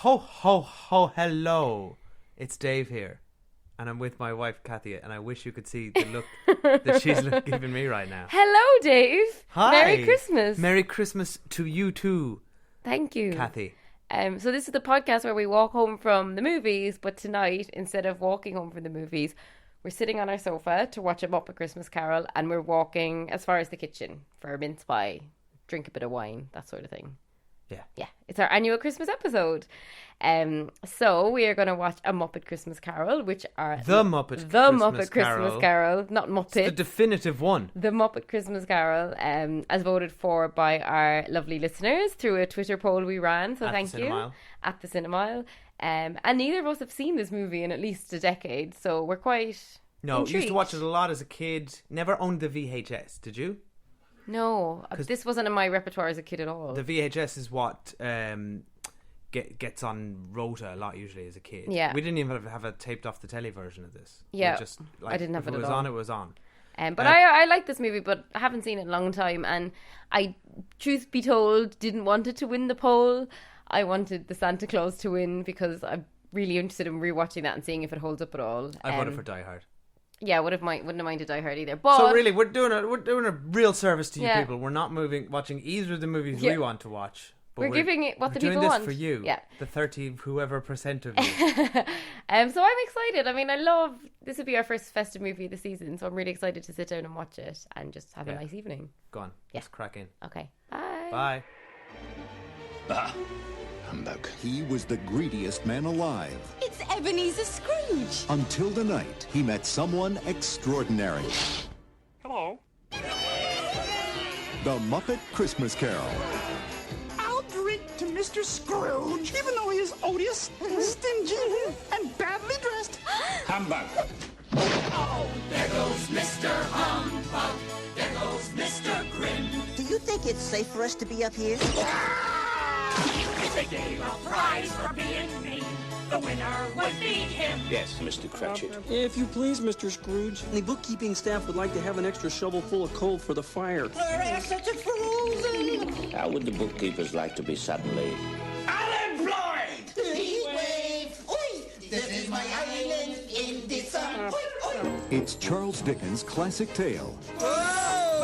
Ho, ho, ho, hello. It's Dave here. And I'm with my wife, Cathy, and I wish you could see the look that she's giving me right now. Hello, Dave. Hi. Merry Christmas. Merry Christmas to you too. Thank you. Cathy. So this is the podcast where we walk home from the movies, but tonight, instead of walking home from the movies, we're sitting on our sofa to watch a Muppet Christmas Carol, and we're walking as far as the kitchen for a mince pie, drink a bit of wine, that sort of thing. Yeah, it's our annual Christmas episode. So we are going to watch a Muppet Christmas Carol, which are The Muppet Christmas Carol, not Muppet. It's the definitive one. The Muppet Christmas Carol, as voted for by our lovely listeners through a Twitter poll we ran. So thank you. At the Cinemile. And neither of us have seen this movie in at least a decade, so we're quite intrigued. Used to watch it a lot as a kid. Never owned the VHS, did you? No, this wasn't in my repertoire as a kid at all. The VHS is what gets on Rota a lot usually as a kid. Yeah. We didn't even have a taped off the telly version of this. Yeah, I didn't have it at all. It was on. But I like this movie, but I haven't seen it in a long time. And I, truth be told, didn't want it to win the poll. I wanted the Santa Claus to win because I'm really interested in rewatching that and seeing if it holds up at all. I voted for Die Hard. Yeah, wouldn't have minded Die Hard either. But so really, we're doing a real service to you people. We're not watching either of the movies we want to watch. But we're giving it what the people want. We're doing this for you. Yeah, the 30% of you. So I'm excited. I mean, this will be our first festive movie of the season, so I'm really excited to sit down and watch it and just have a nice evening. Go on, let's crack in. Okay, bye. Bye. Bah. Humbug. He was the greediest man alive. It's Ebenezer Scrooge. Until the night he met someone extraordinary. Hello. The Muppet Christmas Carol. I'll drink to Mr. Scrooge, even though he is odious, stingy, and badly dressed. Humbug. Oh, there goes Mr. Humbug. There goes Mr. Grin. Do you think it's safe for us to be up here? If they gave a prize for being mean, the winner would be him. Yes, Mr. Cratchit. If you please, Mr. Scrooge, the bookkeeping staff would like to have an extra shovel full of coal for the fire. We're such a frozen. How would the bookkeepers like to be suddenly unemployed? Heat wave. Oi! This is my island in the sun. It's Charles Dickens' classic tale.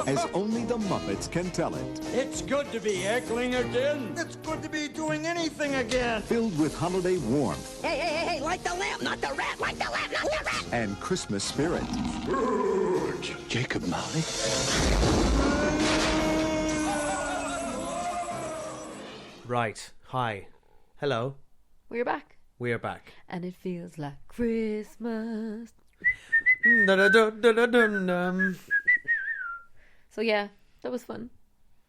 As only the Muppets can tell it. It's good to be heckling again. It's good to be doing anything again. Filled with holiday warmth. Hey, like the lamp, not the rat, like the lamp, not the rat. And Christmas spirit. Jacob Marley? Right. Hi. Hello. We're back. We're back. And it feels like Christmas. So yeah, that was fun.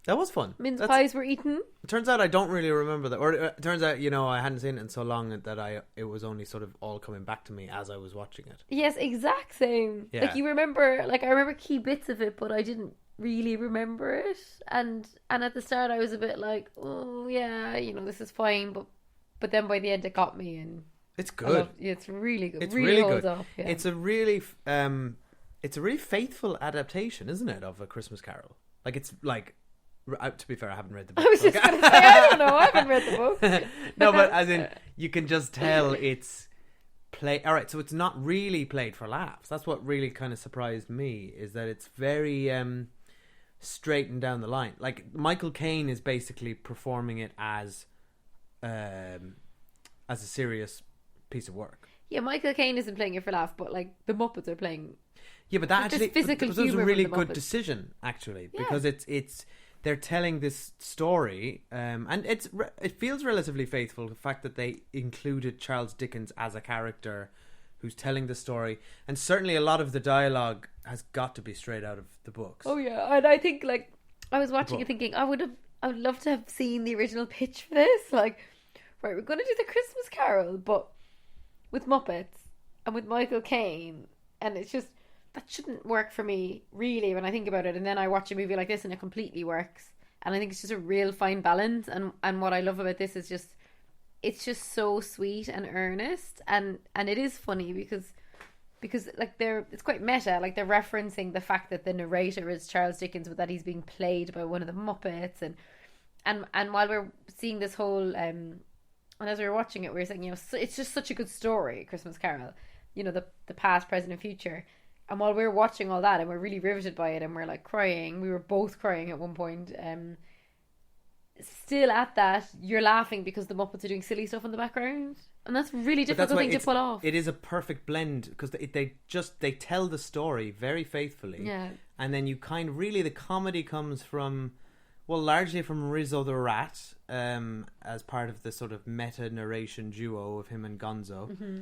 That was fun. Mince pies were eaten. It turns out I don't really remember that. Or it turns out, I hadn't seen it in so long that it was only sort of all coming back to me as I was watching it. Yes, exact same. Yeah. Like you remember, I remember key bits of it, but I didn't really remember it. And at the start I was a bit like, oh yeah, this is fine. But then by the end it got me, and it's good. It's really good. It's really good. Off, yeah. It's a really faithful adaptation, isn't it, of A Christmas Carol? To be fair, I haven't read the book. I was just going to say, I don't know, I haven't read the book. No, but as in, you can just tell it's alright, so it's not really played for laughs. That's what really kind of surprised me, is that it's very straight and down the line. Like, Michael Caine is basically performing it as a serious piece of work. Yeah, Michael Caine isn't playing it for laugh, but the Muppets are playing. Yeah, but that actually was a really good Muppets. Decision, actually, because it's they're telling this story, and it feels relatively faithful. The fact that they included Charles Dickens as a character who's telling the story, and certainly a lot of the dialogue has got to be straight out of the books. Oh yeah, and I think I was watching it thinking I would love to have seen the original pitch for this. Right, we're going to do the Christmas Carol, but with Muppets and with Michael Caine, and it's just. That shouldn't work for me, really, when I think about it. And then I watch a movie like this and it completely works. And I think it's just a real fine balance. And what I love about this is it's just so sweet and earnest. And it is funny because it's quite meta. They're referencing the fact that the narrator is Charles Dickens, but that he's being played by one of the Muppets. And while we're seeing this whole And as we were watching it, we were saying, you know, it's just such a good story, Christmas Carol. You know, the past, present, and future. And while we were watching all that, and we're really riveted by it, and we're like crying, we were both crying at one point. Still at that, you're laughing because the Muppets are doing silly stuff in the background, and that's a really difficult thing to pull off. It is a perfect blend because they tell the story very faithfully. Yeah. And then you kind of really, the comedy comes from, well, largely from Rizzo the Rat, as part of the sort of meta narration duo of him and Gonzo. Mm-hmm.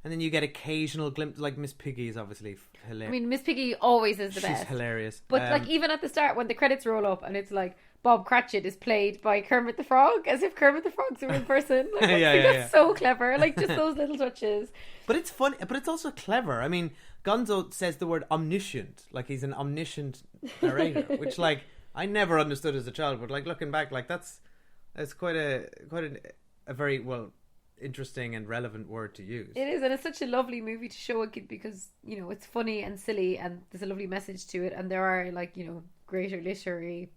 And then you get occasional glimpses, like Miss Piggy is obviously hilarious. I mean, Miss Piggy always is the best. She's hilarious. But like even at the start when the credits roll up and it's like Bob Cratchit is played by Kermit the Frog, as if Kermit the Frog's a real person. Like, that's so clever. Like just those little touches. But it's funny, but it's also clever. I mean, Gonzo says the word omniscient, like he's an omniscient narrator, which like I never understood as a child, but like looking back, like that's quite a very interesting and relevant word to use. It is, and it's such a lovely movie to show a kid because, you know, it's funny and silly and there's a lovely message to it, and there are, like, you know, greater literary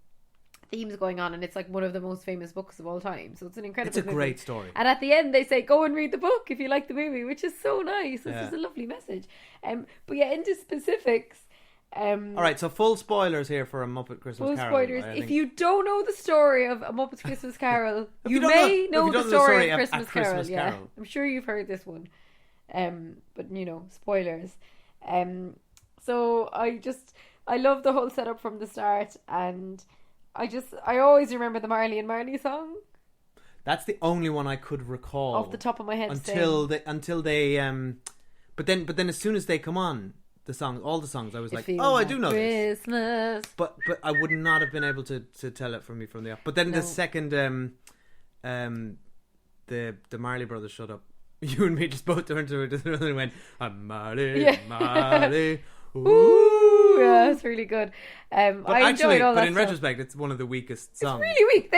themes going on, and it's like one of the most famous books of all time, so it's an incredible movie. Great story. And at the end they say go and read the book if you like the movie, which is so nice. It's just a lovely message. But yeah, into specifics, alright, so full spoilers here for A Muppet Christmas Carol. Full spoilers. If you don't know the story of A Muppet Christmas Carol, you may know the story of Christmas Carol. Yeah, I'm sure you've heard this one. But you know, spoilers. So I love the whole setup from the start, and I always remember the Marley and Marley song. That's the only one I could recall off the top of my head until they but then as soon as they come on, all the songs, I was like, oh, I do know Christmas. This. But I would not have been able to tell it from the off. But then the second the Marley Brothers shut up, you and me just both turned to it and went, Marley, Marley. Ooh. Yeah, it's really good. I enjoyed all that. But in stuff. Retrospect, it's one of the weakest songs. It's really weak.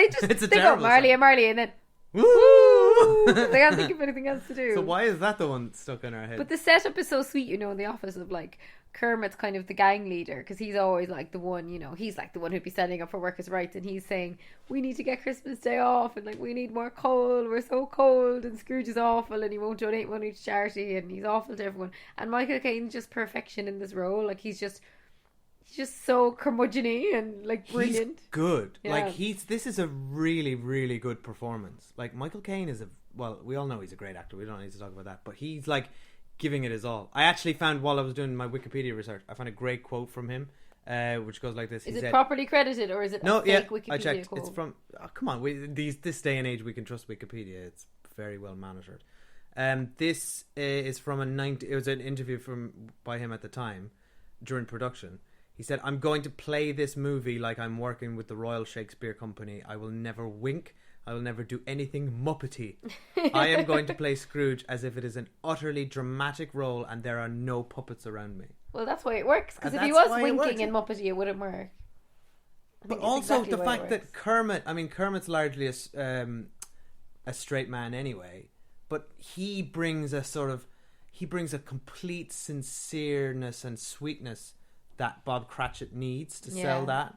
They go Marley and Marley, and then woo! They can't think of anything else to do. So why is that the one stuck in our head? But the setup is so sweet, you know, in the office of like Kermit's kind of the gang leader, because he's always like the one, you know, he's like the one who'd be standing up for workers' rights, and he's saying we need to get Christmas Day off, and like we need more coal, we're so cold, and Scrooge is awful, and he won't donate money to charity, and he's awful to everyone. And Michael Caine's just perfection in this role. Like he's just so curmudgeon-y and like brilliant. He's good. Yeah. Like this is a really, really good performance. Like Michael Caine is we all know he's a great actor. We don't need to talk about that. But he's like giving it his all. I actually found, while I was doing my Wikipedia research, I found a great quote from him, which goes like this. Is it properly credited, or is it a fake Wikipedia I checked. quote? It's from, come on, this day and age we can trust Wikipedia. It's very well monitored. This is from it was an interview by him at the time during production. He said, "I'm going to play this movie like I'm working with the Royal Shakespeare Company. I will never wink. I will never do anything Muppety. I am going to play Scrooge as if it is an utterly dramatic role and there are no puppets around me." Well, that's why it works. Because if he was winking in Muppety, it wouldn't work. But also the fact that Kermit's largely a straight man anyway, but he brings a complete sincereness and sweetness that Bob Cratchit needs to sell that.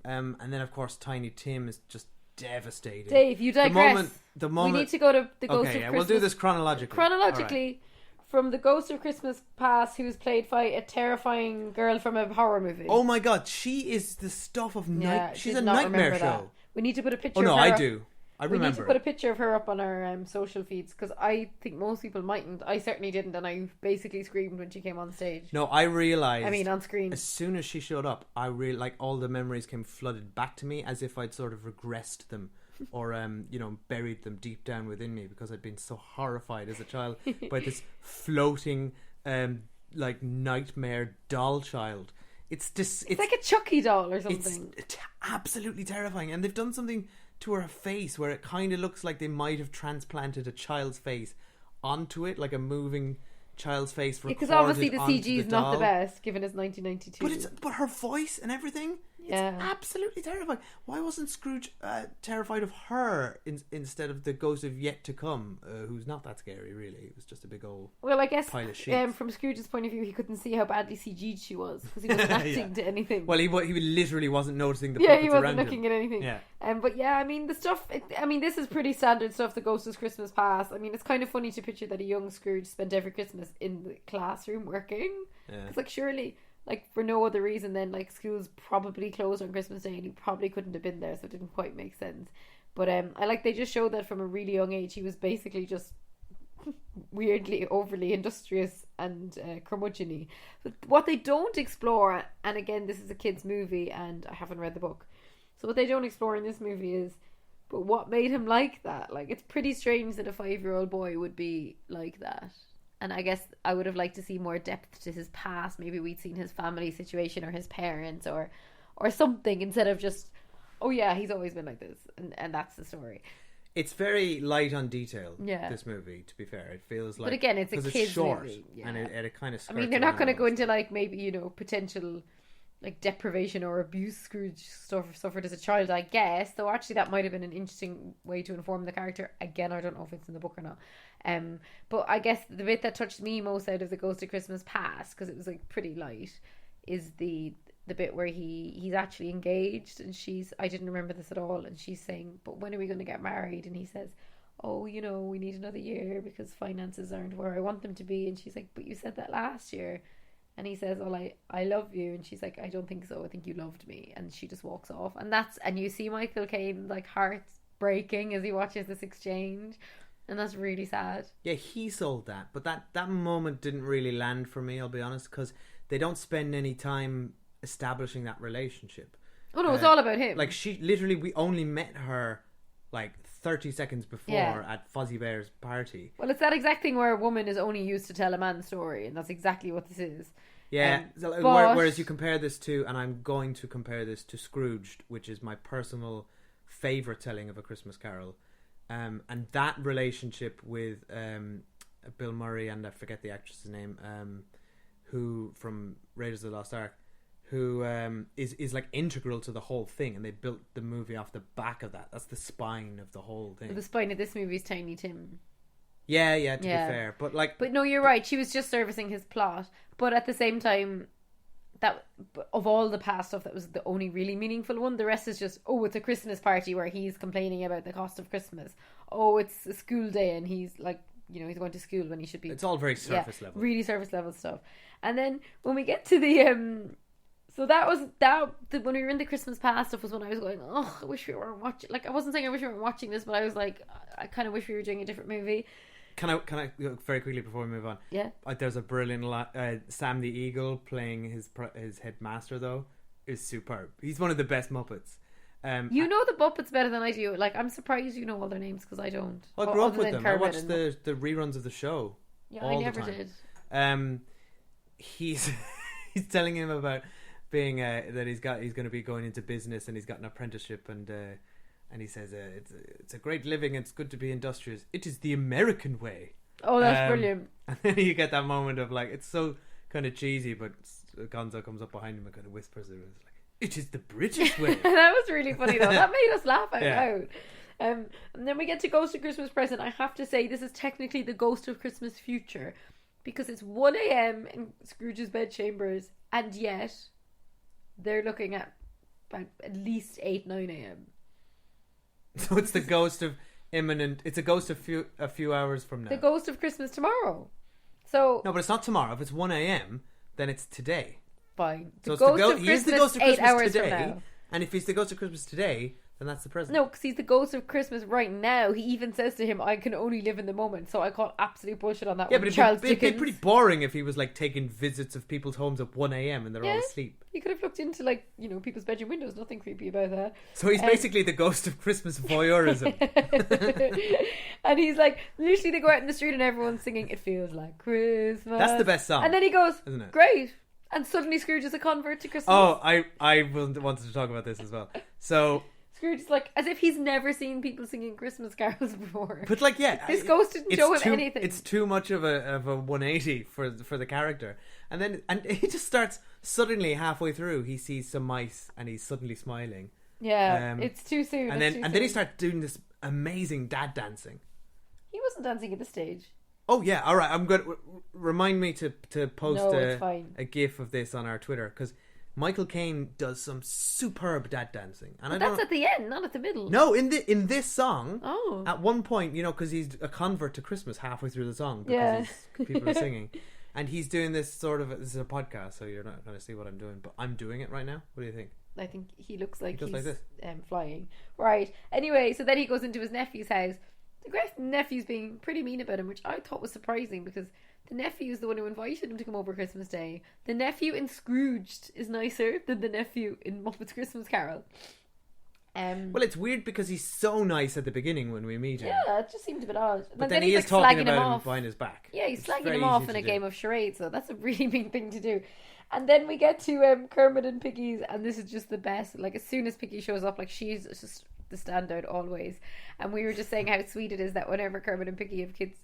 And then, of course, Tiny Tim is just devastating. Dave, you digress. The moment we need to go to the Ghost of Christmas. We'll do this chronologically. Right. From the Ghost of Christmas Past, who's played by a terrifying girl from a horror movie. Oh my God, she is the stuff of she's a nightmare show. That. We need to put a picture. Oh no, of her I do. I remember. We need to put a picture of her up on our social feeds, because I think most people mightn't. I certainly didn't, and I basically screamed when she came on stage. No, I realised. I mean, on screen. As soon as she showed up, all the memories came flooded back to me, as if I'd sort of regressed them, or buried them deep down within me, because I'd been so horrified as a child by this floating, nightmare doll child. It's like a Chucky doll or something. It's absolutely terrifying, and they've done something to her face where it kind of looks like they might have transplanted a child's face onto it, like a moving child's face. Because obviously the CG is not the best, given it's 1992. But her voice and everything Yeah. It's absolutely terrifying. Why wasn't Scrooge terrified of her instead of the ghost of yet to come, who's not that scary, really? It was just a big old Well, I guess pile of sheets. from Scrooge's point of view, he couldn't see how badly CG'd she was because he wasn't acting to anything. Well, he literally wasn't noticing the yeah, puppets he wasn't around looking him. at anything. Yeah. But yeah, I mean, the stuff. This is pretty standard stuff. The Ghost of Christmas Past. I mean, it's kind of funny to picture that a young Scrooge spent every Christmas in the classroom working. It's like surely. Like, for no other reason than, like, schools probably closed on Christmas Day and he probably couldn't have been there, so it didn't quite make sense. But I like they just showed that from a really young age he was basically just weirdly overly industrious and curmudgeon-y. But what they don't explore, and again, this is a kid's movie and I haven't read the book, so what they don't explore in this movie is, but what made him like that? Like, it's pretty strange that a 5-year-old boy would be like that. And I guess I would have liked to see more depth to his past. Maybe we'd seen his family situation or his parents or something instead of just, oh yeah, he's always been like this. And that's the story. It's very light on detail, yeah. This movie, to be fair. It feels like... But again, it's a kid's short, movie. Yeah. And it kind of I mean, they're not going to go into, like, maybe, potential, like, deprivation or abuse Scrooge suffered as a child, I guess. Though actually that might have been an interesting way to inform the character. Again, I don't know if it's in the book or not. But I guess the bit that touched me most out of the Ghost of Christmas Past, because it was like pretty light, is the bit where he's actually engaged and I didn't remember this at all, and she's saying, but when are we going to get married? And he says, oh, we need another year because finances aren't where I want them to be. And she's like, but you said that last year. And he says, well, I love you. And she's like, I don't think so, I think you loved me. And she just walks off. And you see Michael Caine, like, heart breaking as he watches this exchange. And that's really sad. Yeah, he sold that. But that moment didn't really land for me, I'll be honest, because they don't spend any time establishing that relationship. Oh, no, it's all about him. Like, we only met her, like, 30 seconds before at Fozzie Bear's party. Well, it's that exact thing where a woman is only used to tell a man's story, and that's exactly what this is. Yeah, whereas you compare this to, and I'm going to compare this to Scrooged, which is my personal favourite telling of A Christmas Carol. And that relationship with Bill Murray and I forget the actress's name, who from Raiders of the Lost Ark, who is like integral to the whole thing, and they built the movie off the back of that. That's the spine of the whole thing. The spine of this movie is Tiny Tim. Yeah, to be fair, but no, you're right. She was just servicing his plot, but at the same time, that of all the past stuff, that was the only really meaningful one. The rest is just, oh, it's a Christmas party where he's complaining about the cost of Christmas. Oh, it's a school day and he's like, he's going to school when he should be. It's all very surface level, really surface level stuff. And then when we get to the so that was when we were in the Christmas Past stuff was when I was going, oh, I wish we weren't watching. Like, I wasn't saying I wish we weren't watching this, but I was like, I kind of wish we were doing a different movie. Can I very quickly before we move on? Yeah. There's a brilliant Sam the Eagle playing his headmaster, though, is superb. He's one of the best Muppets. You know the Muppets better than I do. Like, I'm surprised you know all their names because I don't. I grew up with them. I watched the reruns of the show. Yeah, I never did. He's telling him about being that he's going to be going into business and he's got an apprenticeship and he says, it's a great living, it's good to be industrious. It is the American way. Oh, that's brilliant. And then you get that moment of, like, it's so kind of cheesy, but Gonzo comes up behind him and kind of whispers it. It's like, it is the British way. That was really funny, though. That made us laugh out loud. And then we get to Ghost of Christmas Present. I have to say, this is technically the Ghost of Christmas Future, because it's 1 a.m. in Scrooge's bedchambers, and yet they're looking at least 8, 9 a.m. So it's the ghost of it's a ghost of a few hours from now. The ghost of Christmas tomorrow. So no, but it's not tomorrow. If it's 1 a.m., then it's today. Fine. So he is the ghost of Christmas today. And if he's the ghost of Christmas today, then that's the present. No, because he's the ghost of Christmas right now. He even says to him, I can only live in the moment. So I call absolute bullshit on that one. Yeah, but it'd be pretty boring if he was, like, taking visits of people's homes at 1 a.m. and they're all asleep. He could have looked into, like, people's bedroom windows. Nothing creepy about that. So he's basically the ghost of Christmas voyeurism. And he's like, literally they go out in the street and everyone's singing, it feels like Christmas. That's the best song. And then he goes, isn't it? Great. And suddenly Scrooge is a convert to Christmas. Oh, I wanted to talk about this as well. So Scrooge is like, as if he's never seen people singing Christmas carols before. But like, yeah, this ghost didn't show him anything. It's too much of a 180 for the character, and he just starts suddenly halfway through. He sees some mice and he's suddenly smiling. Yeah, it's too soon. And then he starts doing this amazing dad dancing. He wasn't dancing at the stage. Oh yeah, all right. I'm good. Remind me to post a GIF of this on our Twitter, because Michael Caine does some superb dad dancing, and that's at the end, not at the middle. No, in this song. Oh, at one point, because he's a convert to Christmas halfway through the song because people are singing, and he's doing this sort of. This is a podcast, so you're not going to see what I'm doing, but I'm doing it right now. What do you think? I think he looks like he's like this. Flying. Right. Anyway, so then he goes into his nephew's house. The nephew's being pretty mean about him, which I thought was surprising because the nephew is the one who invited him to come over Christmas Day. The nephew in Scrooged is nicer than the nephew in Muppet's Christmas Carol. Well, it's weird because he's so nice at the beginning when we meet him. Yeah, it just seemed a bit odd. But then he is talking about him behind his back. Yeah, he's slagging him off in a game of charades, so that's a really mean thing to do. And then we get to Kermit and Piggy's, and this is just the best. Like, as soon as Piggy shows up, like, she's just the standout always. And we were just saying how sweet it is that whenever Kermit and Piggy have kids,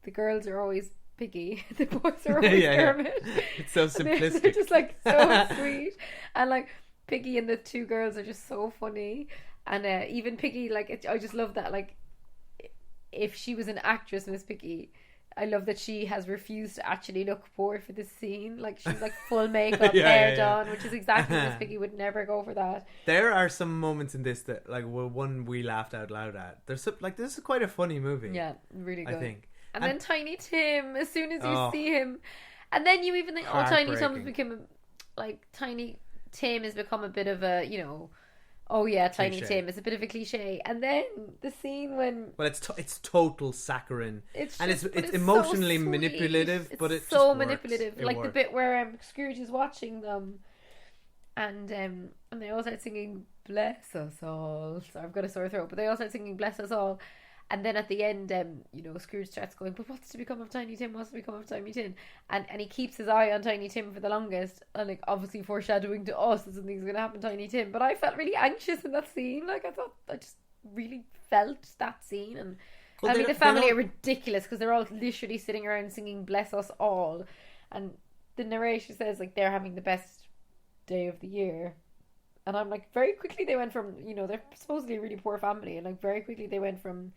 the girls are always Piggy, the boys are always Kermit. It's so simplistic. They're just like so sweet, and like Piggy and the two girls are just so funny. And even Piggy, like, I just love that. Like, if she was an actress, Miss Piggy, I love that she has refused to actually look poor for this scene. Like, she's like full makeup, hair done, which is exactly Miss Piggy would never go for that. There are some moments in this that, like, one we laughed out loud at. There's some, like, this is quite a funny movie. Yeah, really good. I think. And then Tiny Tim, as soon as you see him, and then you even think, oh, Tiny Tim's become like Tiny Tim has become a bit of a, oh yeah, Tiny Tim is a bit of a cliche. And then the scene when it's total saccharine, it's emotionally so manipulative, but it's so just manipulative. Works. Like the bit where Scrooge is watching them, and they all start singing "Bless Us All." So I've got a sore throat, but they all start singing "Bless Us All." And then at the end, Scrooge starts going, but what's to become of Tiny Tim? What's to become of Tiny Tim? And he keeps his eye on Tiny Tim for the longest, and like obviously foreshadowing to us that something's going to happen to Tiny Tim. But I felt really anxious in that scene. Like, I just really felt that scene. And the family are ridiculous because they're all literally sitting around singing "Bless Us All," and the narration says like they're having the best day of the year. And I'm like, very quickly they went from, they're supposedly a really poor family, and like very quickly they went from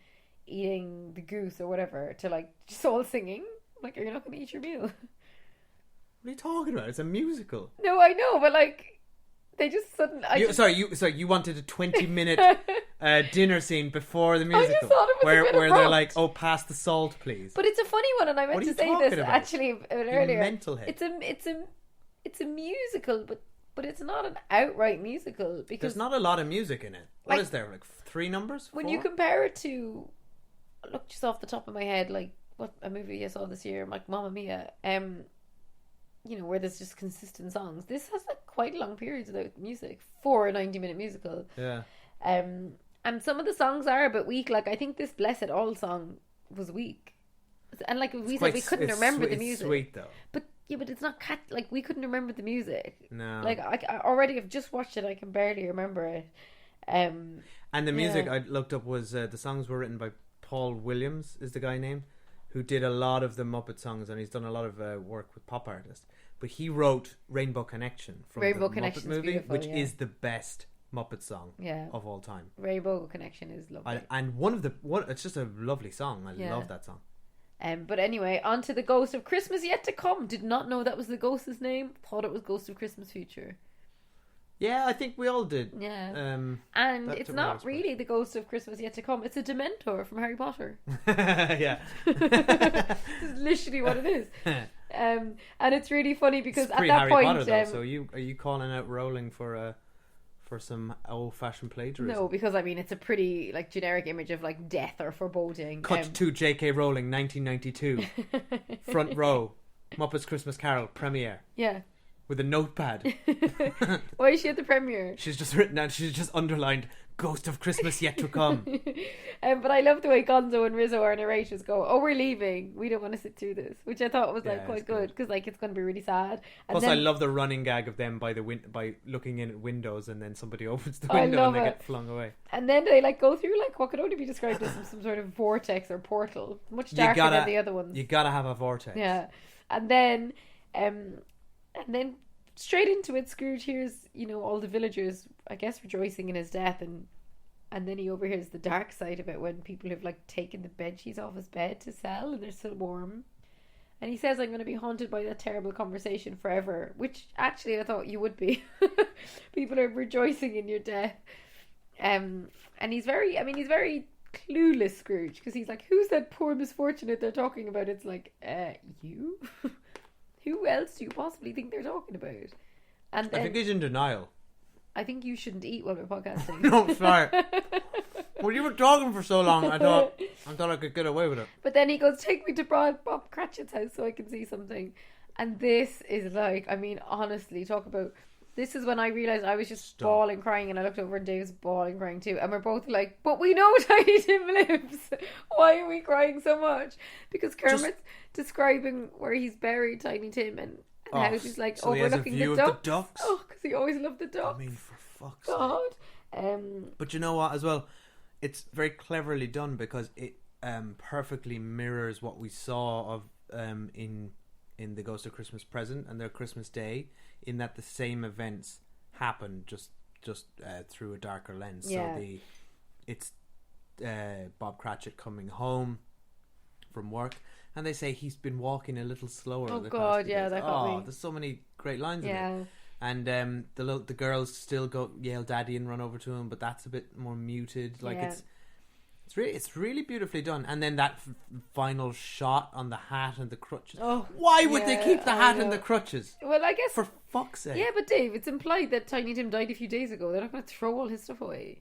eating the goose or whatever to like just all singing. Like, are you not going to eat your meal? What are you talking about? It's a musical. No, I know, but like they just suddenly. Sorry, you wanted a 20-minute dinner scene before the musical, I just thought it was where they're like, "Oh, pass the salt, please." But it's a funny one, and I meant to say this actually earlier. Mental head. It's a musical, but it's not an outright musical because there's not a lot of music in it. What is there, like 3 numbers? 4? When you compare it to, look just off the top of my head, like what a movie I saw this year, like Mamma Mia, where there's just consistent songs. This has like quite long periods without music for a 90-minute musical. Yeah. And some of the songs are a bit weak. Like I think this "Bless It All" song was weak, and like we said, we couldn't remember the music. It's sweet though. But it's not like we couldn't remember the music. No. Like I already have just watched it. I can barely remember it. And the music I looked up was the songs were written by Paul Williams, is the guy name, who did a lot of the Muppet songs, and he's done a lot of work with pop artists. But he wrote "Rainbow Connection" from the Muppet movie, which is the best Muppet song of all time. Rainbow Connection is lovely, and it's just a lovely song. I love that song. But anyway, on to the Ghost of Christmas Yet to Come. Did not know that was the ghost's name. Thought it was Ghost of Christmas Future. Yeah, I think we all did. Yeah. And it's not really the Ghost of Christmas Yet to Come. It's a Dementor from Harry Potter. Yeah. This is literally what it is. And it's really funny because at that Harry point... Potter, though, so are you calling out Rowling for some old-fashioned plagiarism? No, because it's a pretty like generic image of like death or foreboding. Cut to J.K. Rowling, 1992. Front row, Muppets Christmas Carol premiere. Yeah. With a notepad. Why is she at the premiere? She's just written down. She's just underlined Ghost of Christmas yet to come. But I love the way Gonzo and Rizzo, our narrators, go, "Oh, we're leaving. We don't want to sit through this," which I thought was like quite good because like it's going to be really sad. And Plus, then, I love the running gag of them by looking in at windows, and then somebody opens the window and they get flung away. And then they like go through like what could only be described as some sort of vortex or portal, much darker than the other ones. You gotta have a vortex. Yeah, and then straight into it, Scrooge hears, you know, all the villagers, I guess, rejoicing in his death, and then he overhears the dark side of it when people have like taken the bedsheets off his bed to sell and they're still warm. And he says, "I'm going to be haunted by that terrible conversation forever," which actually I thought you would be. People are rejoicing in your death. And he's very clueless, Scrooge, because he's like, "Who's that poor misfortunate they're talking about?" It's like, you? Who else do you possibly think they're talking about? And then, I think he's in denial. I think you shouldn't eat while we're podcasting. No, sorry. Well, you were talking for so long, I thought I could get away with it. But then he goes, "Take me to Bob Cratchit's house so I can see something." And this is like, I mean, honestly, talk about... This is when I realised I was just bawling, crying, and I looked over and Dave's bawling, crying too. And we're both like, "But we know Tiny Tim lives. Why are we crying so much?" Because Kermit's describing where he's buried Tiny Tim and how he's like so overlooking he has a view the of ducks. the ducks. Oh, because he always loved the ducks. I mean, for fuck's God. sake. But you know what, as well, it's very cleverly done because it perfectly mirrors what we saw of in the Ghost of Christmas Present and their Christmas Day, in that the same events happen just through a darker lens. Yeah. So it's Bob Cratchit coming home from work, and they say he's been walking a little slower. Oh the God, past few yeah, days. that got me. There's so many great lines in Yeah. it. And the girls still go yell "Daddy" and run over to him, but that's a bit more muted. Like it's really beautifully done. And then that final shot on the hat and the crutches. Oh, why would they keep the hat and the crutches? Well, I guess for fuck's sake. Yeah, but Dave, it's implied that Tiny Tim died a few days ago. They're not going to throw all his stuff away.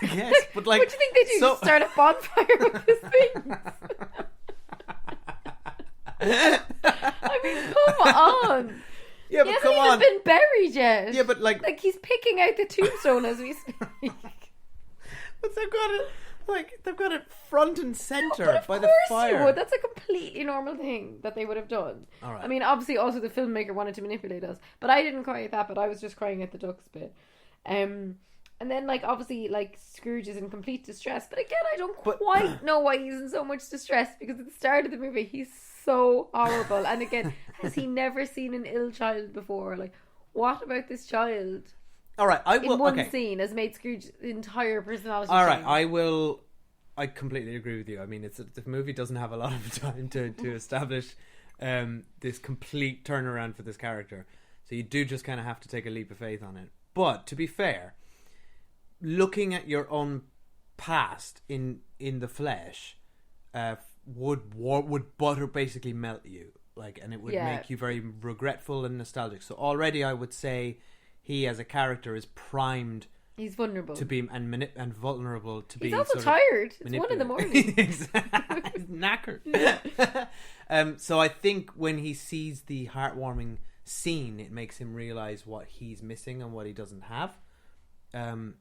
Yes, but like, what do you think they do? Just start a bonfire with his things? I mean, come on. Yeah, but come on. He hasn't even been buried yet. Yeah, but like he's picking out the tombstone as we speak. But they've got it front and center by the fire. You would. That's a completely normal thing that they would have done. All right. I mean, obviously, also the filmmaker wanted to manipulate us, but I didn't cry at that. But I was just crying at the ducks bit. And then, like, obviously, like, Scrooge is in complete distress. But again, I don't quite know why he's in so much distress, because at the start of the movie, he's so horrible. And again, has he never seen an ill child before? Like, what about this child? All right, I will. In one scene has made Scrooge's entire personality All right, change. I will. I completely agree with you. I mean, the movie doesn't have a lot of time to establish this complete turnaround for this character. So you do just kind of have to take a leap of faith on it. But to be fair, looking at your own past in the flesh would butter basically melt you, like, and it would make you very regretful and nostalgic. So already, I would say he as a character is primed. He's vulnerable to be and vulnerable to be. He's also tired. It's 1 a.m. He's knackered. So I think when he sees the heartwarming scene, it makes him realize what he's missing and what he doesn't have. And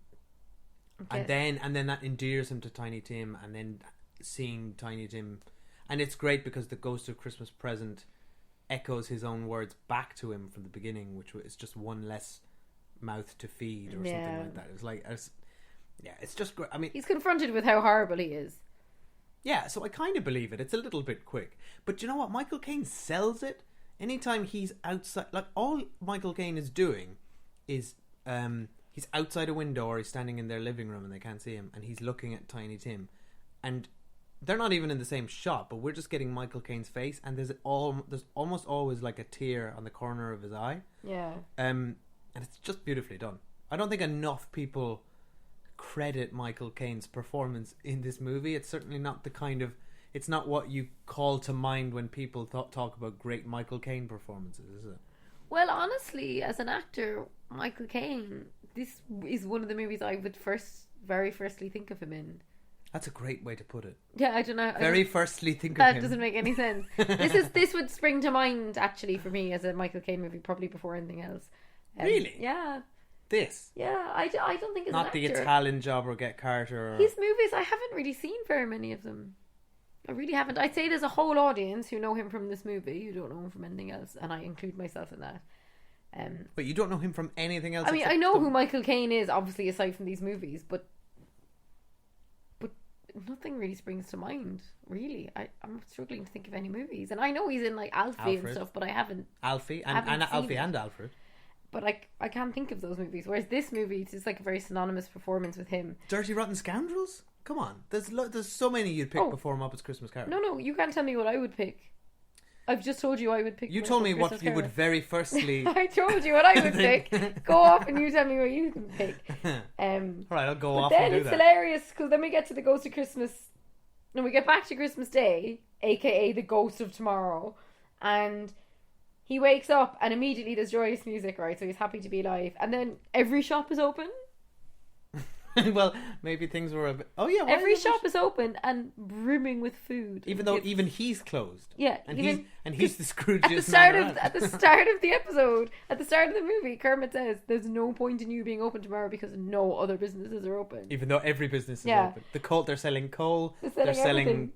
then that endears him to Tiny Tim, and then seeing Tiny Tim, and it's great because the Ghost of Christmas Present echoes his own words back to him from the beginning, which is just one less mouth to feed or something like that. It's like, it's just great. I mean, he's confronted with how horrible he is. Yeah, so I kind of believe it. It's a little bit quick, but you know what? Michael Caine sells it. Anytime he's outside, like, all Michael Caine is doing is he's outside a window, or he's standing in their living room and they can't see him, and he's looking at Tiny Tim, and they're not even in the same shot, but we're just getting Michael Caine's face, and there's almost always like a tear on the corner of his eye. Yeah. And it's just beautifully done. I don't think enough people credit Michael Caine's performance in this movie. It's certainly not the kind of... It's not what you call to mind when people talk about great Michael Caine performances, is it? Well, honestly, as an actor, Michael Caine, this is one of the movies I would very firstly think of him in. That's a great way to put it. Yeah, I don't know. Firstly think of him. That doesn't make any sense. This would spring to mind, actually, for me as a Michael Caine movie, probably before anything else. Really? Yeah. this. Yeah, I don't think it's Not an the actor. Italian Job or Get Carter. Or... His movies, I haven't really seen very many of them. I really haven't. I'd say there's a whole audience who know him from this movie, who don't know him from anything else, and I include myself in that. But you don't know him from anything else. I mean, I know who Michael Caine is, obviously, aside from these movies, but nothing really springs to mind, really. I'm struggling to think of any movies, and I know he's in like Alfie and stuff, but I haven't. Alfie and Alfie and Alfred. But I can't think of those movies. Whereas this movie, it's just like a very synonymous performance with him. Dirty Rotten Scoundrels? Come on, there's so many you'd pick before Muppets Christmas Carol. No, you can't tell me what I would pick. I've just told you I would pick. You told me what you would very firstly. I told you what I would pick. Go off and you tell me what you can pick. All right, I'll go off then and do it's that. hilarious because then we get to the Ghost of Christmas. No, we get back to Christmas Day, aka the Ghost of Tomorrow, and he wakes up and immediately there's joyous music, right? So he's happy to be alive, and then every shop is open. Well, maybe things were a bit... Oh yeah, every shop is open and brimming with food. Even though even he's closed. Yeah, and he's the Scrooge. At the start of the episode, at the start of the movie, Kermit says, "There's no point in you being open tomorrow because no other businesses are open." Even though every business is open. They're selling coal. They're selling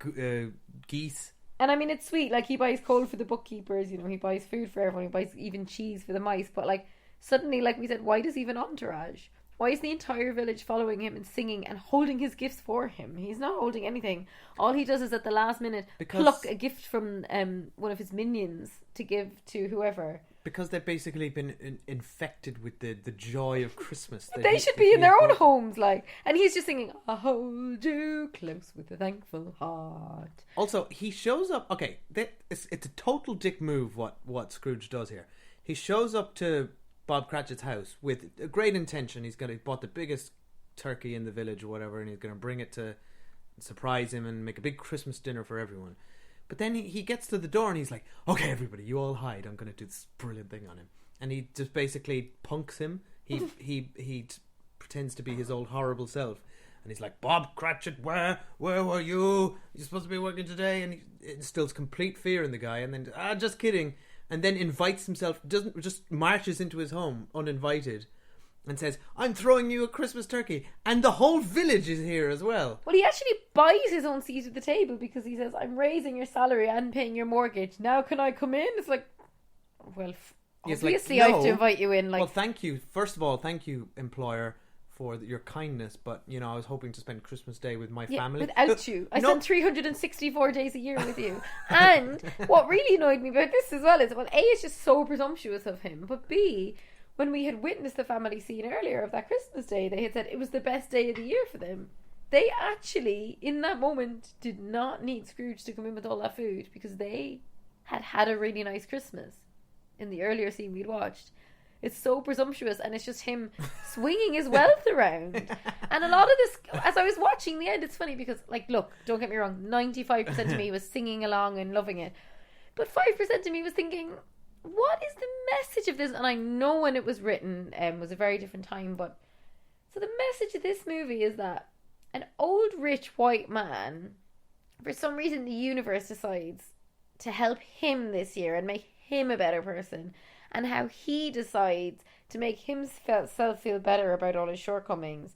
geese. And I mean, it's sweet. Like, he buys coal for the bookkeepers. You know, he buys food for everyone. He buys even cheese for the mice. But like, suddenly, like we said, why does he have an entourage? Why is the entire village following him and singing and holding his gifts for him? He's not holding anything. All he does is at the last minute pluck a gift from one of his minions to give to whoever. Because they've basically been infected with the joy of Christmas. They should be in their own homes, like. And he's just singing, "I hold you close with a thankful heart." Also, he shows up... Okay, it's a total dick move what Scrooge does here. He shows up to Bob Cratchit's house with a great intention. He bought the biggest turkey in the village or whatever, and he's going to bring it to surprise him and make a big Christmas dinner for everyone. But then he gets to the door and he's like, "Okay, everybody, you all hide. I'm going to do this brilliant thing on him." And he just basically punks him. He pretends to be his old horrible self. And he's like, "Bob Cratchit, where were you? You're supposed to be working today." And he instills complete fear in the guy. And then, just kidding. And then invites himself, just marches into his home uninvited and says, "I'm throwing you a Christmas turkey." And the whole village is here as well. Well, he actually buys his own seat at the table because he says, "I'm raising your salary and paying your mortgage. Now can I come in?" It's like, well, obviously I have to invite you in. Like, well, thank you. First of all, thank you, employer, for your kindness. But, you know, I was hoping to spend Christmas Day with my family. Without you. I spent 364 days a year with you. And what really annoyed me about this as well is, well, A, it's just so presumptuous of him. But B, when we had witnessed the family scene earlier of that Christmas Day, they had said it was the best day of the year for them. They actually, in that moment, did not need Scrooge to come in with all that food because they had a really nice Christmas in the earlier scene we'd watched. It's so presumptuous, and it's just him swinging his wealth around. And a lot of this, as I was watching the end, it's funny because, like, look, don't get me wrong, 95% of me was singing along and loving it. But 5% of me was thinking, what is the message of this? And I know when it was written, was a very different time, but... So the message of this movie is that an old rich white man, for some reason the universe decides to help him this year and make him a better person, and how he decides to make himself feel better about all his shortcomings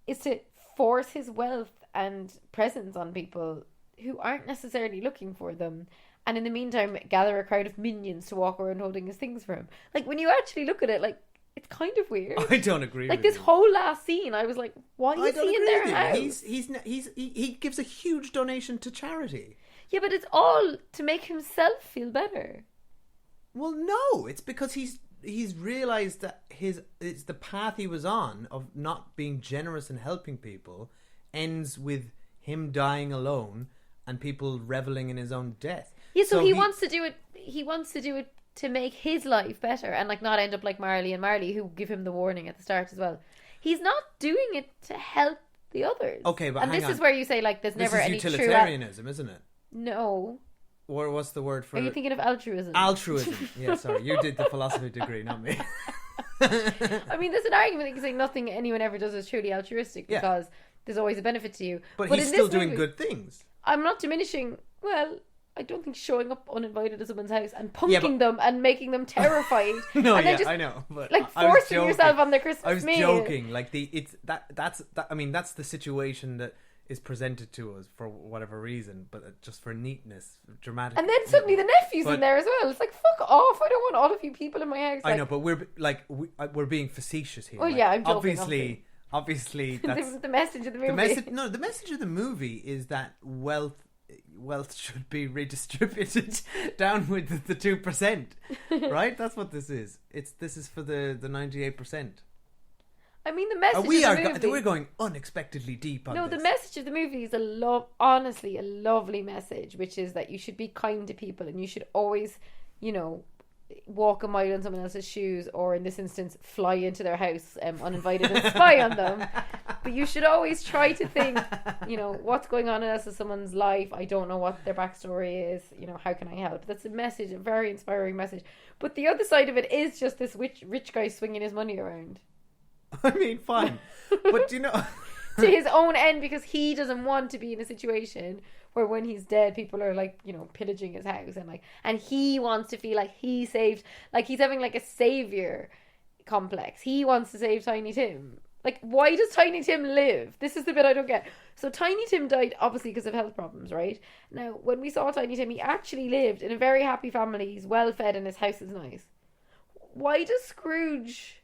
is to force his wealth and presents on people who aren't necessarily looking for them, and in the meantime gather a crowd of minions to walk around holding his things for him. Like, when you actually look at it, like, it's kind of weird. I don't agree like with this you. whole last scene, I was like, why is he in their house? He gives a huge donation to charity. Yeah, but it's all to make himself feel better. Well, no, it's because he's realised that it's the path he was on of not being generous and helping people ends with him dying alone and people reveling in his own death. Yeah, so he wants to do it. He wants to do it to make his life better and like not end up like Marley and Marley, who give him the warning at the start as well. He's not doing it to help the others. Okay, but and hang this on. is where you say like there's this never is any utilitarianism, isn't it? No. Or what's the word for Are it? you thinking of altruism? Altruism. Yeah, sorry. You did the philosophy degree, not me. I mean, there's an argument that you can say nothing anyone ever does is truly altruistic because there's always a benefit to you. But he's still doing good things. I'm not diminishing. Well, I don't think showing up uninvited at someone's house and punking them and making them terrified. No, and yeah, then just, I know, but like I was forcing joking. yourself on their Christmas I was meal. joking. Like I mean, that's the situation that is presented to us for whatever reason, but just for neatness, dramatic. And then suddenly the nephew's in there as well. It's like, fuck off! I don't want all of you people in my house. I know, but we're being facetious here. Oh like, yeah, I'm joking. Obviously, that's the message of the movie. The message of the movie is that wealth should be redistributed down with the 2%, right? That's what this is. This is for the 98%. I mean, the message of the movie... We're going unexpectedly deep on this. No, the message of the movie is honestly a lovely message, which is that you should be kind to people and you should always, walk a mile in someone else's shoes, or in this instance, fly into their house uninvited and spy on them. But you should always try to think, what's going on in someone's life. I don't know what their backstory is. How can I help? That's a message, a very inspiring message. But the other side of it is just this rich guy swinging his money around. I mean, fine. But to his own end, because he doesn't want to be in a situation where when he's dead people are pillaging his house and he wants to feel like he saved, like he's having like a savior complex. He wants to save Tiny Tim. Like, why does Tiny Tim live? This is the bit I don't get. So Tiny Tim died obviously because of health problems, right? Now when we saw Tiny Tim, he actually lived in a very happy family. He's well fed and his house is nice. Why does Scrooge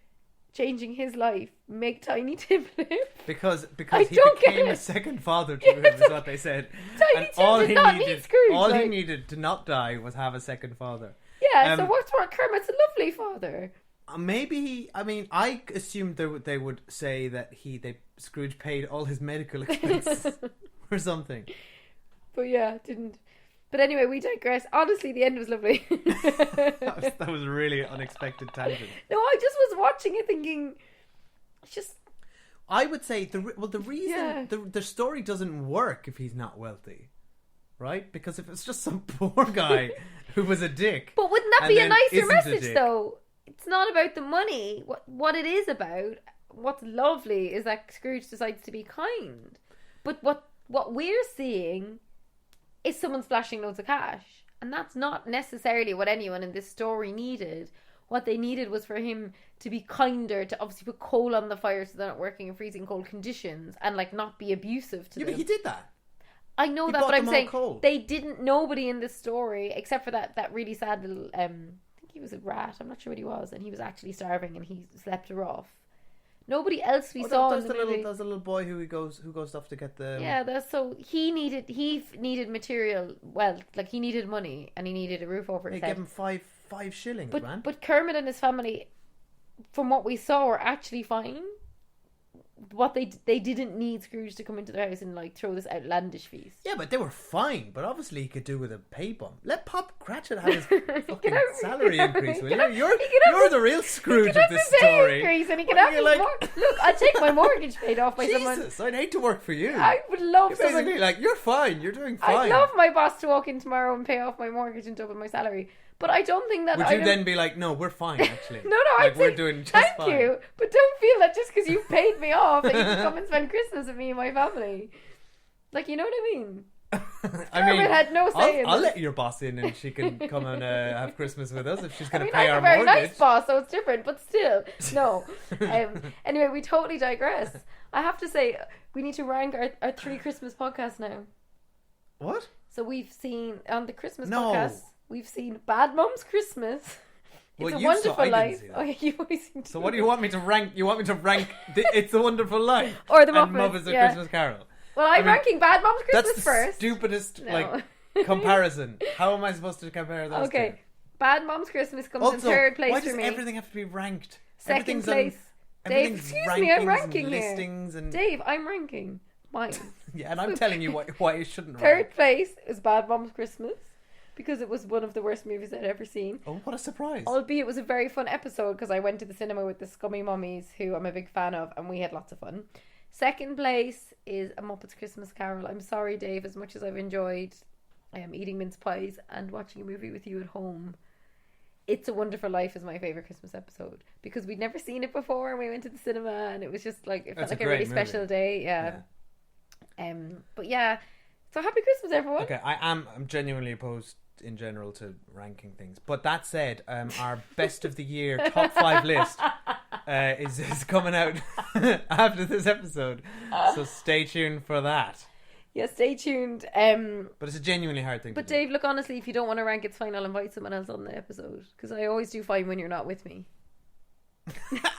changing his life make Tiny Tim live? Because he became a second father to him, is what they said. Tiny Tim did not need Scrooge. All he needed to not die was have a second father. Yeah, so what's wrong? Kermit's a lovely father. Maybe I assumed they would say that Scrooge paid all his medical expenses or something. But yeah, didn't. But anyway, we digress. Honestly, the end was lovely. that was a really unexpected tangent. No, I just was watching it thinking, I would say the reason the story doesn't work if he's not wealthy, right? Because if it's just some poor guy who was a dick, but wouldn't that be a nicer message though? It's not about the money. What it is about, what's lovely, is that Scrooge decides to be kind. But what we're seeing is someone splashing loads of cash. And that's not necessarily what anyone in this story needed. What they needed was for him to be kinder, to obviously put coal on the fire so they're not working in freezing cold conditions, and not be abusive to them. Yeah, but he did that. I know that, but I'm saying nobody in this story, except for that really sad little, I think he was a rat, I'm not sure what he was, and he was actually starving and he slept her off. Nobody else we saw in the movie. There's a little boy who goes off to get the... Yeah, so he needed material wealth, like he needed money and he needed a roof over his head. They gave him five shillings, man. But Kermit and his family, from what we saw, were actually fine. What they didn't need Scrooge to come into their house and throw this outlandish feast. Yeah, but they were fine. But obviously he could do with a pay bump. Let Pop Cratchit have his fucking salary increase. Will you? You're the real Scrooge of this story. Increase and he can have his look, I'll take my mortgage paid off by someone. Jesus, I'd hate to work for you. I would love you're basically you're fine. You're doing fine. I'd love my boss to walk in tomorrow and pay off my mortgage and double my salary. But I don't think that... Would you then be like, no, we're fine, actually? No, I'd we're say, doing just thank fine. you, but don't feel that just because you've paid me off that you can come and spend Christmas with me and my family. You know what I mean? Kermit had no say in I'll it. let your boss in and she can come and have Christmas with us if she's going to I pay our I'm a very mortgage. nice boss, so it's different, but still, no. Anyway, we totally digress. I have to say, we need to rank our 3 Christmas podcasts now. What? So we've seen, on the Christmas podcast... We've seen Bad Mom's Christmas. It's a Wonderful Life. Okay, you've only seen 2. So what do you want me to rank? You want me to rank It's a Wonderful Life or the Muppets, and Muppets A Christmas Carol? Well, I'm ranking Bad Mom's Christmas that's the first. Stupidest comparison. How am I supposed to compare those? Okay, two? Bad Mom's Christmas comes also, in 3rd place why for me. does everything have to be ranked? Second place. Dave, excuse me, I'm ranking here. And... Dave, I'm ranking mine. Yeah, and I'm telling you why you shouldn't. 3rd place is Bad Mom's Christmas. Because it was one of the worst movies I'd ever seen. Oh, what a surprise. Albeit it was a very fun episode because I went to the cinema with the Scummy Mummies, who I'm a big fan of, and we had lots of fun. 2nd place is A Muppet's Christmas Carol. I'm sorry, Dave, as much as I've enjoyed eating mince pies and watching a movie with you at home, It's a Wonderful Life is my favourite Christmas episode. Because we'd never seen it before and we went to the cinema and it was just it felt like a really special day. Yeah. But yeah, So happy Christmas, everyone. Okay, I'm genuinely opposed in general to ranking things. But that said, our best of the year top 5 list is coming out after this episode. So stay tuned for that. Yeah, stay tuned. But it's a genuinely hard thing to do. Dave, look, honestly, if you don't want to rank, it's fine. I'll invite someone else on the episode. Because I always do fine when you're not with me.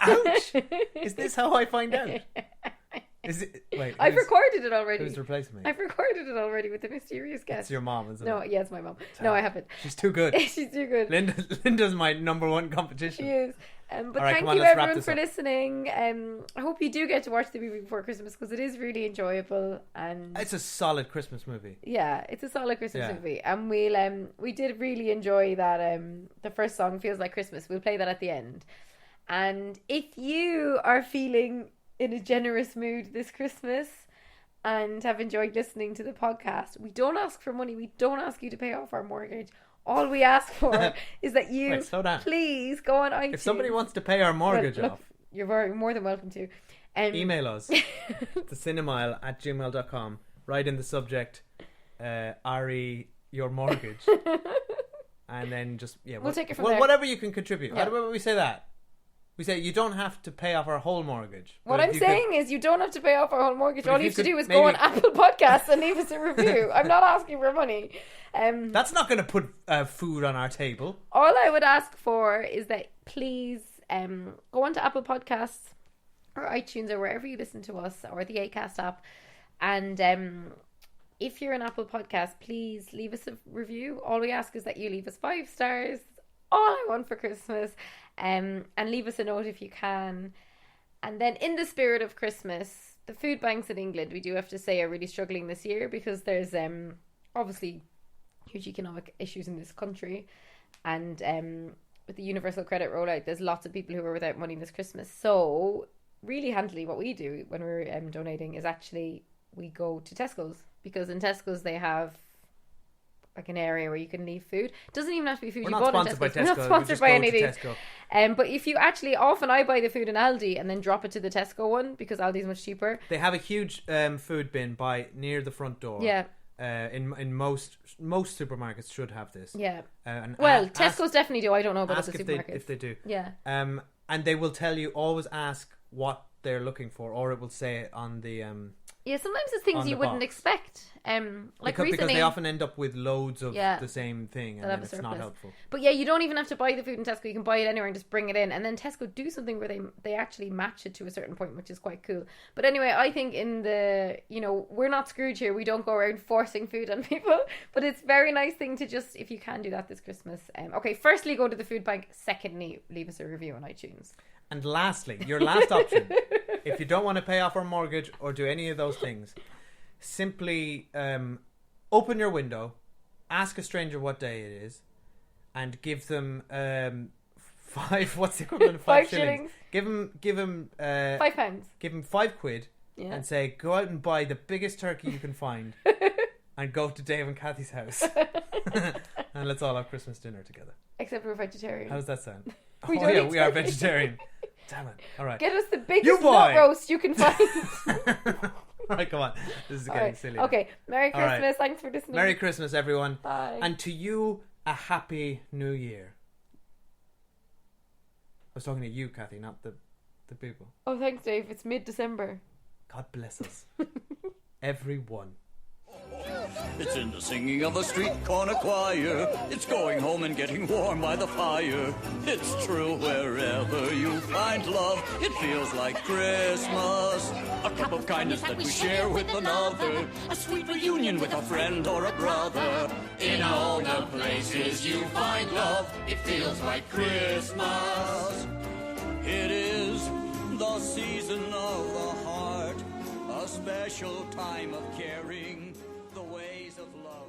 Ouch! Is this how I find out? Is it? Wait, I've recorded it already. Who's replacing me? I've recorded it already with the mysterious guest. It's your mom, isn't No, it? yeah, it's my mom. No, I haven't. She's too good. She's too good. Linda's my number one competition. She is. But right, thank on, you let's wrap everyone this for up. listening. I hope you do get to watch the movie before Christmas because it is really enjoyable and It's a solid Christmas movie. yeah, it's a solid Christmas Yeah. movie. And we did really enjoy that. The first song, Feels Like Christmas. We'll play that at the end. And if you are feeling in a generous mood this Christmas and have enjoyed listening to the podcast, we don't ask for money. We don't ask you to pay off our mortgage. All we ask for is that you Wait, slow down. please go on iTunes. If somebody wants to pay our mortgage Look, off, you're more than welcome to. email us thecinemaile@gmail.com. Write in the subject, Ari, your mortgage. And then just, We'll take it from there. whatever you can contribute. Yeah. How do we say that? We say you don't have to pay off our whole mortgage. What But I'm if you saying is you don't have to pay off our whole mortgage. But All if you you have to could do is maybe- go on Apple Podcasts and leave us a review. I'm not asking for money. That's not going to put food on our table. All I would ask for is that please go onto Apple Podcasts or iTunes or wherever you listen to us, or the Acast app, and if you're an Apple Podcast, please leave us a review. All we ask is that you leave us 5 stars. All I want for Christmas, and leave us a note if you can. And then, in the spirit of Christmas, the food banks in England, we do have to say, are really struggling this year because there's obviously huge economic issues in this country, and with the universal credit rollout, there's lots of people who are without money this Christmas. So really handily, what we do when we're donating is actually we go to Tesco's, because in Tesco's they have like an area where you can leave food. It doesn't even have to be food We're you not bought in sponsored by Tesco's. We're not Tesco. sponsored We just by go any of to these. Tesco. But if you actually, often I buy the food in Aldi and then drop it to the Tesco one because Aldi's much cheaper. They have a huge food bin near the front door. Yeah. In most supermarkets should have this. Yeah. And Tesco's definitely do. I don't know about ask the if supermarkets. they do. Yeah. And they will tell you, always ask what they're looking for, or it will say it on the Yeah, sometimes it's things on you the wouldn't box. expect. Like recently, because they often end up with loads of Yeah. the same thing, and they'll then have a it's not surplus. helpful. But yeah, you don't even have to buy the food in Tesco. You can buy it anywhere and just bring it in. And then Tesco do something where they actually match it to a certain point, which is quite cool. But anyway, I think we're not Scrooge here. We don't go around forcing food on people. But it's a very nice thing to just, if you can do that this Christmas. Okay, firstly, go to the food bank. Secondly, leave us a review on iTunes. And lastly, your last option, if you don't want to pay off our mortgage or do any of those things, simply open your window, ask a stranger what day it is, and give them what's the equivalent of 5 shillings? Give them £5. Give them £5 and say, go out and buy the biggest turkey you can find and go to Dave and Cathy's house and let's all have Christmas dinner together. Except we're vegetarian. How does that sound? We don't eat we are turkey. vegetarian. Damn it. All right. Get us the biggest nut roast you can find. All right, come on. This is getting silly. Okay, Merry All right. Christmas. Thanks for listening. Merry Christmas, everyone. Bye. And to you, a happy new year. I was talking to you, Cathy, not the people. Oh, thanks, Dave. It's mid-December. God bless us. Everyone. It's in the singing of a street corner choir. It's going home and getting warm by the fire. It's true wherever you find love. It feels like Christmas. A cup of kindness that we share with another. A sweet reunion with a friend or a brother. In all the places you find love, it feels like Christmas. It is the season of the heart. A special time of caring. The ways of love.